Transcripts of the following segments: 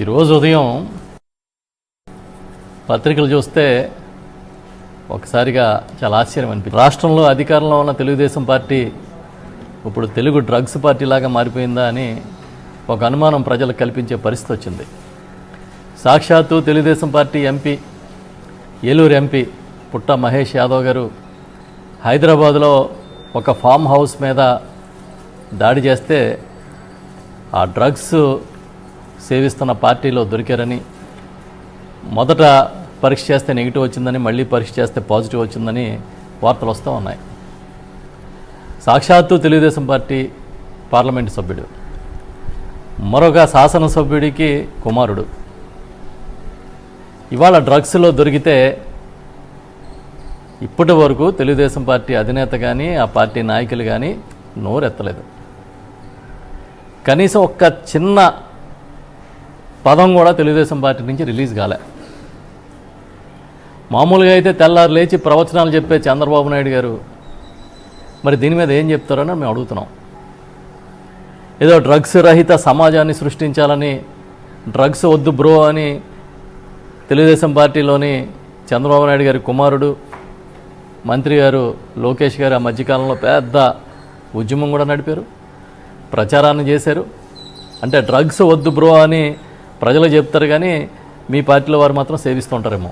ఈరోజు ఉదయం పత్రికలు చూస్తే ఒకసారిగా చాలా ఆశ్చర్యం అనిపించింది. రాష్ట్రంలో అధికారంలో ఉన్న తెలుగుదేశం పార్టీ ఇప్పుడు తెలుగు డ్రగ్స్ పార్టీ లాగా మారిపోయిందా అని ఒక అనుమానం ప్రజలకు కల్పించే పరిస్థితి వచ్చింది. సాక్షాత్తు Telugu Desam party MP, Eluru MP పుట్ట మహేష్ యాదవ్ గారు హైదరాబాదులో ఒక ఫామ్ హౌస్ మీద దాడి చేస్తే ఆ డ్రగ్స్ సేవిస్తున్న పార్టీలో దొరికారని, మొదట పరీక్ష చేస్తే నెగిటివ్ వచ్చిందని, మళ్ళీ పరీక్ష చేస్తే పాజిటివ్ వచ్చిందని వార్తలు వస్తూ ఉన్నాయి. సాక్షాత్తు తెలుగుదేశం పార్టీ పార్లమెంటు సభ్యుడు, మరొక శాసనసభ్యుడికి కుమారుడు ఇవాళ డ్రగ్స్లో దొరికితే ఇప్పటి వరకు తెలుగుదేశం పార్టీ అధినేత కానీ ఆ పార్టీ నాయకులు కానీ నోరెత్తలేదు. కనీసం ఒక్క చిన్న పదం కూడా తెలుగుదేశం పార్టీ నుంచి రిలీజ్ కాలే. మామూలుగా అయితే తెల్లారు లేచి ప్రవచనాలు చెప్పే చంద్రబాబు నాయుడు గారు మరి దీని మీద ఏం చెప్తారని మేము అడుగుతున్నాం. ఏదో డ్రగ్స్ రహిత సమాజాన్ని సృష్టించాలని, డ్రగ్స్ వద్దు బ్రో అని తెలుగుదేశం పార్టీలోని చంద్రబాబు నాయుడు గారి కుమారుడు మంత్రి గారు లోకేష్ గారు ఆ మధ్యకాలంలో పెద్ద ఉద్యమం కూడా నడిపారు, ప్రచారాన్ని చేశారు. అంటే డ్రగ్స్ వద్దు బ్రో అని ప్రజలు చెప్తారు కానీ మీ పార్టీలో వారు మాత్రం సేవిస్తుంటారేమో.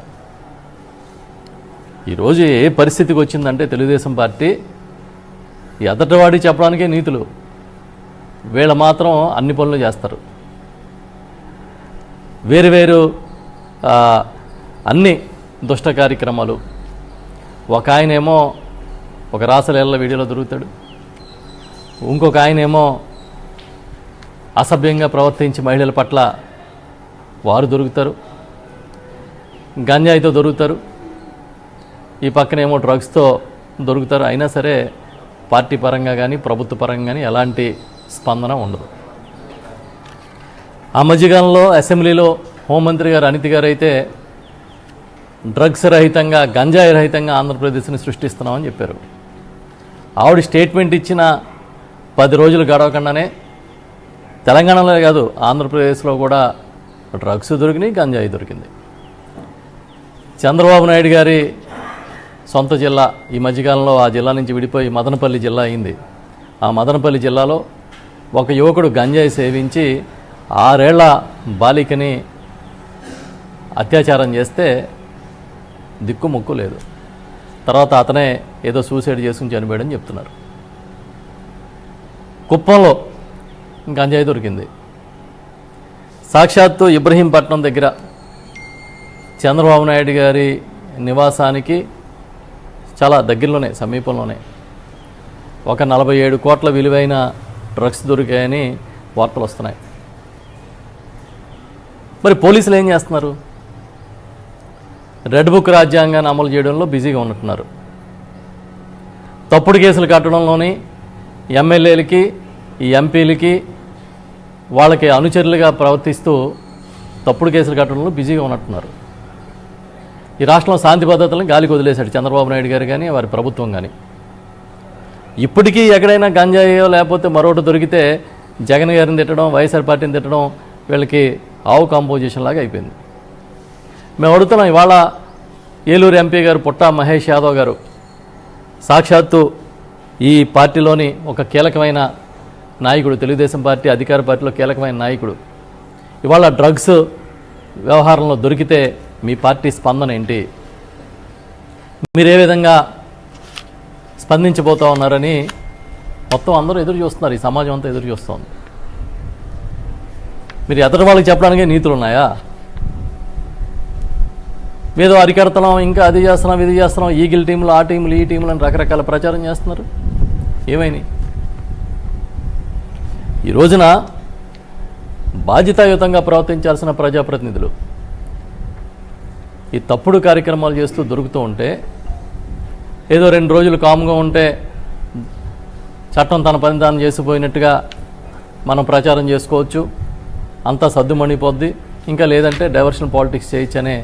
ఈరోజు ఏ పరిస్థితికి వచ్చిందంటే తెలుగుదేశం పార్టీ ఎదటివాడి చెప్పడానికే నీతులు, వీళ్ళ మాత్రం అన్ని పనులు చేస్తారు. వేరు అన్ని దుష్ట కార్యక్రమాలు. ఒక ఆయనేమో ఒక రాసలీల వీడియోలో దొరుకుతాడు, ఇంకొక ఆయనేమో అసభ్యంగా ప్రవర్తించి మహిళల పట్ల వారు దొరుకుతారు, గంజాయితో దొరుకుతారు, ఈ పక్కనేమో డ్రగ్స్తో దొరుకుతారు. అయినా సరే పార్టీ పరంగా కానీ ప్రభుత్వ పరంగా కానీ ఎలాంటి స్పందన ఉండదు. ఆ మధ్యకాలంలో అసెంబ్లీలో హోంమంత్రి గారు అనిత గారు అయితే డ్రగ్స్ రహితంగా, గంజాయి రహితంగా ఆంధ్రప్రదేశ్ని సృష్టిస్తున్నామని చెప్పారు. ఆవిడ స్టేట్మెంట్ ఇచ్చిన 10 రోజులు గడవకుండానే తెలంగాణలో కాదు ఆంధ్రప్రదేశ్లో కూడా డ్రగ్స్ దొరికినాయి, గంజాయి దొరికింది. చంద్రబాబు నాయుడు గారి సొంత జిల్లా ఈ మధ్యకాలంలో ఆ జిల్లా నుంచి విడిపోయి మదనపల్లి జిల్లా అయింది. ఆ మదనపల్లి జిల్లాలో ఒక యువకుడు గంజాయి సేవించి 6 ఏళ్ల బాలికని అత్యాచారం చేస్తే దిక్కుముక్కు లేదు. తర్వాత అతనే ఏదో సూసైడ్ చేసుకుని చనిపోయాడని చెప్తున్నారు. కుప్పంలో గంజాయి దొరికింది. సాక్షాత్తు ఇబ్రహీంపట్నం దగ్గర చంద్రబాబు నాయుడు గారి నివాసానికి చాలా దగ్గరలోనే, సమీపంలోనే ఒక 47 కోట్ల విలువైన డ్రగ్స్ దొరికాయని వార్తలు వస్తున్నాయి. మరి పోలీసులు ఏం చేస్తున్నారు? రెడ్ బుక్ రాజ్యాంగాన్ని అమలు చేయడంలో బిజీగా ఉంటున్నారు. తప్పుడు కేసులు కట్టడంలోని ఎమ్మెల్యేలకి, ఈ ఎంపీలకి, వాళ్ళకి అనుచరులుగా ప్రవర్తిస్తూ తప్పుడు కేసులు కట్టడంలో బిజీగా ఉన్నట్టున్నారు. ఈ రాష్ట్రంలో శాంతి భద్రతలను గాలికి వదిలేశాడు చంద్రబాబు నాయుడు గారు కానీ వారి ప్రభుత్వం కానీ. ఇప్పటికీ ఎక్కడైనా గంజాయో లేకపోతే మరొకటి దొరికితే జగన్ గారిని తిట్టడం, వైఎస్ఆర్ పార్టీని తిట్టడం వీళ్ళకి ఆవు కాంపోజిషన్ లాగా అయిపోయింది. మేము అడుగుతున్నాం, ఇవాళ ఏలూరు ఎంపీ గారు పుట్ట మహేష్ యాదవ్ గారు సాక్షాత్తు ఈ పార్టీలోని ఒక కీలకమైన నాయకుడు, తెలుగుదేశం పార్టీ అధికార పార్టీలో కీలకమైన నాయకుడు, ఇవాళ డ్రగ్స్ వ్యవహారంలో దొరికితే మీ పార్టీ స్పందన ఏంటి? మీరు ఏ విధంగా స్పందించబోతూ ఉన్నారని మొత్తం అందరూ ఎదురు చూస్తున్నారు. ఈ సమాజం అంతా ఎదురు చూస్తుంది. మీరు ఎదుటి వాళ్ళకి చెప్పడానికే నీతులు ఉన్నాయా? ఏదో అరికడతనం, ఇంకా అది చేస్తున్నాం, ఇది చేస్తున్నాం, ఈగిల్ టీంలు, ఆ టీంలు, ఈ టీంలు అని రకరకాల ప్రచారం చేస్తున్నారు. ఏమైనాయి? ఈ రోజున బాధ్యతాయుతంగా ప్రవర్తించాల్సిన ప్రజాప్రతినిధులు ఈ తప్పుడు కార్యక్రమాలు చేస్తూ దొరుకుతూ ఉంటే, ఏదో 2 రోజులు కామ్గా ఉంటే చట్టం తన పని తాను చేసిపోయినట్టుగా మనం ప్రచారం చేసుకోవచ్చు, అంతా సద్దుమణిపోద్ది, ఇంకా లేదంటే డైవర్షన్ పాలిటిక్స్ చేయొచ్చు అనే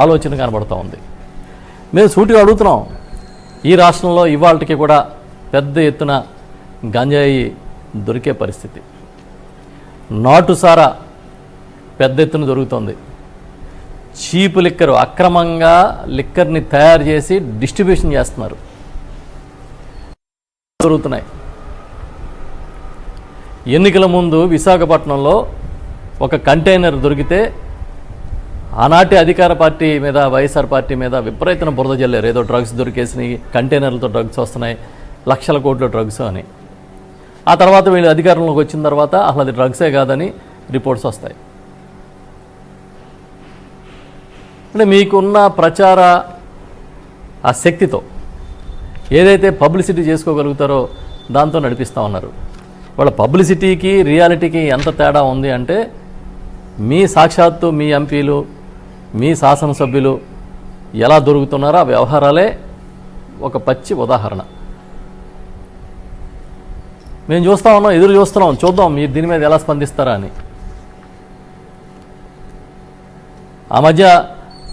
ఆలోచన కనబడుతూ ఉంది. మేము సూటిగా అడుగుతున్నాం, ఈ రాష్ట్రంలో ఇవాళకి కూడా పెద్ద ఎత్తున గంజాయి దొరికే పరిస్థితి. నాటుసారా పెద్ద ఎత్తున దొరుకుతోంది. చీప్ లిక్కర్, అక్రమంగా లిక్కర్ని తయారు చేసి డిస్ట్రిబ్యూషన్ చేస్తున్నారు, దొరుకుతున్నాయి. ఎన్నికల ముందు విశాఖపట్నంలో ఒక కంటైనర్ దొరికితే ఆనాటి అధికార పార్టీ మీద, వైఎస్ఆర్ పార్టీ మీద విపరీతమైన బురద జల్లారు. ఏదో డ్రగ్స్ దొరికేసినాయి, కంటైనర్లతో డ్రగ్స్ వస్తున్నాయి, లక్షల కోట్ల డ్రగ్స్ అని. ఆ తర్వాత వీళ్ళు అధికారంలోకి వచ్చిన తర్వాత అసలు అది డ్రగ్సే కాదని రిపోర్ట్స్ వస్తాయి. అంటే మీకున్న ప్రచార ఆ శక్తితో ఏదైతే పబ్లిసిటీ చేసుకోగలుగుతారో దాంతో నడిపిస్తూ ఉన్నారు. వాళ్ళ పబ్లిసిటీకి రియాలిటీకి ఎంత తేడా ఉంది అంటే, మీ సాక్షాత్తు మీ ఎంపీలు, మీ శాసనసభ్యులు ఎలా దొరుకుతున్నారో ఆ వ్యవహారాలే ఒక పచ్చి ఉదాహరణ. మేము చూస్తూ ఉన్నాం, ఎదురు చూస్తున్నాం, చూద్దాం మీరు దీని మీద ఎలా స్పందిస్తారా అని. ఆ మధ్య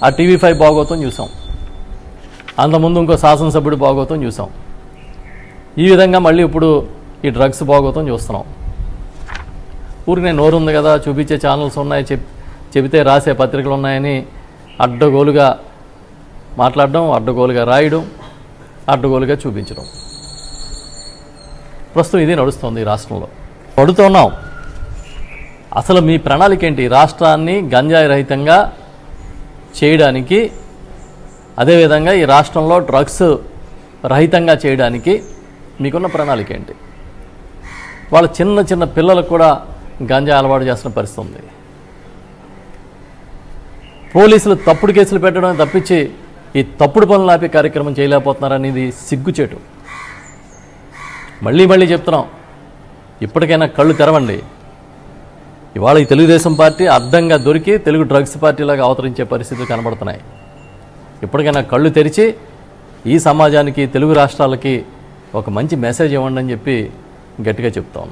ఆ TV5 బాగోతం చూసాం, అంతకుముందు ఇంకో శాసనసభ్యుడు బాగోతం చూసాం. ఈ విధంగా మళ్ళీ ఇప్పుడు ఈ డ్రగ్స్ బాగోతం చూస్తున్నాం. ఊరికి నోరు ఉంది కదా, చూపించే ఛానల్స్ ఉన్నాయి, చెబితే రాసే పత్రికలు ఉన్నాయని అడ్డగోలుగా మాట్లాడడం, అడ్డగోలుగా రాయడం, అడ్డగోలుగా చూపించడం. ప్రస్తుతం ఇది నడుస్తుంది ఈ రాష్ట్రంలో. అడుగుతున్నాం, అసలు మీ ప్రణాళిక ఏంటి? రాష్ట్రాన్ని గంజాయి రహితంగా చేయడానికి, అదేవిధంగా ఈ రాష్ట్రంలో డ్రగ్స్ రహితంగా చేయడానికి మీకున్న ప్రణాళిక ఏంటి? వాళ్ళ చిన్న చిన్న పిల్లలకు కూడా గంజాయి అలవాటు చేస్తున్న పరిస్థితి ఉంది. పోలీసులు తప్పుడు కేసులు పెట్టడం తప్పించి ఈ తప్పుడు పనులు ఆపే కార్యక్రమం చేయలేకపోతున్నారనేది సిగ్గుచేటు. మళ్ళీ మళ్ళీ చెప్తున్నాం, ఇప్పటికైనా కళ్ళు తెరవండి. ఇవాళ ఈ తెలుగుదేశం పార్టీ అడ్డంగా దొరికి తెలుగు డ్రగ్స్ పార్టీలాగా అవతరించే పరిస్థితులు కనబడుతున్నాయి. ఇప్పటికైనా కళ్ళు తెరిచి ఈ సమాజానికి, తెలుగు రాష్ట్రాలకి ఒక మంచి మెసేజ్ ఇవ్వండి అని చెప్పి గట్టిగా చెప్తా ఉన్నాం.